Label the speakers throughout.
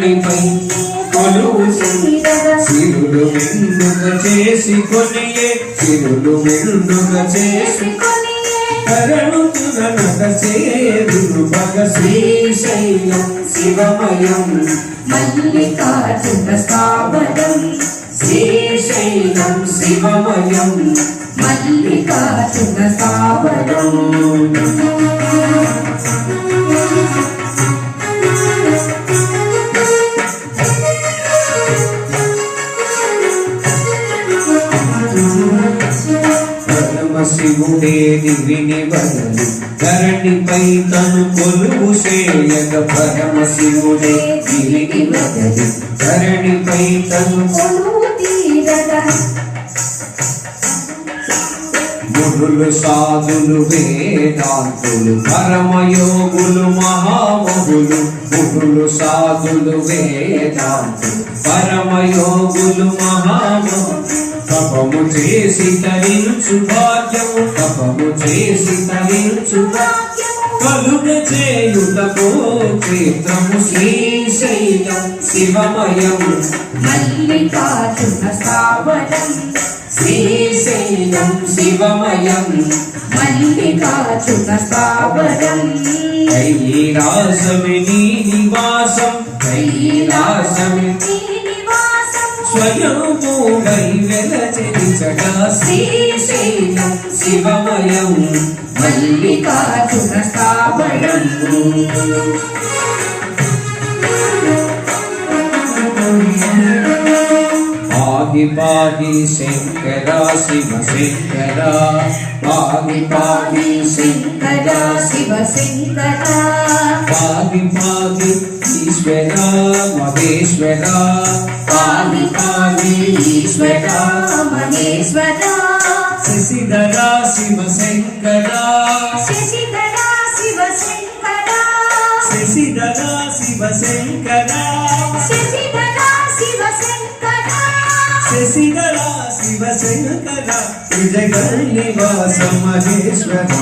Speaker 1: ధరణిపై కొలువు సిరులు మెండుగా చేసి కొనియే సిరులు మెండుగా చేసి కరణుతునక చేరులు భగ శ్రీశైలం శివమయం
Speaker 2: మల్లికార్జున స్థావరం
Speaker 1: శ్రీశైలం శివమయం
Speaker 2: మల్లికార్జున స్థావరం
Speaker 1: శివుడే దివిని వదలి ధరణిపై తను కొలువు చేయగ పరమశివుడే దివిని వదలి ధరణిపై తను
Speaker 2: కొలువు తీరగా
Speaker 1: మునులు సాధులు వేదాంతులు పరమయోగులు మహామహులు మునులు సాధులు వేదాంతులు పరమయోగులు మహామహులు తపము చేసి తరించు భాగ్యము తపము చేసి తరించు కలుగ చేయుటకు క్షేత్రము శ్రీశైలం శివమయం
Speaker 2: మల్లికార్జున స్థావరం
Speaker 1: శ్రీశైలం శివమయం
Speaker 2: మల్లికార్జున స్థావరం
Speaker 1: కైలాసమి నీ నివాసం కైలాసమి స్వయంభూవై వెలచెలిచగా శ్రీశైలం శివమయం
Speaker 2: మల్లికార్జున స్థావరం
Speaker 1: పాగి పాగి శంకర శివ శంకర పాగి పాగి
Speaker 2: శంకర శివ శంకర
Speaker 1: పాగి పాగి ఈశ్వర మహేశ్వర
Speaker 2: పాగి పాగి ఈశ్వర మహేశ్వర
Speaker 1: శశిధర శివ శంకర
Speaker 2: శశిధర శివ శంకర
Speaker 1: శశిధర శివ శంకర
Speaker 2: శశిధర శివ శంకర
Speaker 1: శశిధర శివ శంకర విజయనివాస మహేశ్వర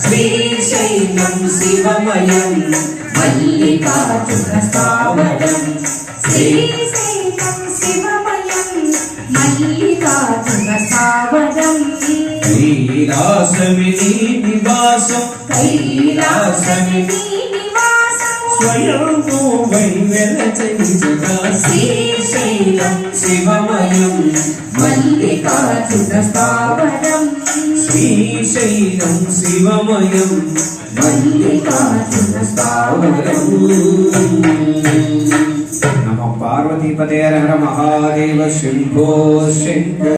Speaker 1: శ్రీశైలం శివమయం
Speaker 2: మల్లికార్జున స్థావరం శ్రీశైలం శివమయం మల్లికార్జున స్థావరం
Speaker 1: కైలాసమి నీ నివాసం
Speaker 2: కైలాసమి నీ నివాసం
Speaker 1: స్వయంభూవై వెలచెలిచగా
Speaker 2: శ్రీశైలం
Speaker 1: శివమయం
Speaker 2: మల్లికార్జున స్థావరం
Speaker 1: శ్రీశైలం శివమయం
Speaker 2: మల్లికార్జున స్థావరం
Speaker 1: నమ పార్వతీపతే హర మహాదేవ శంభో శంకర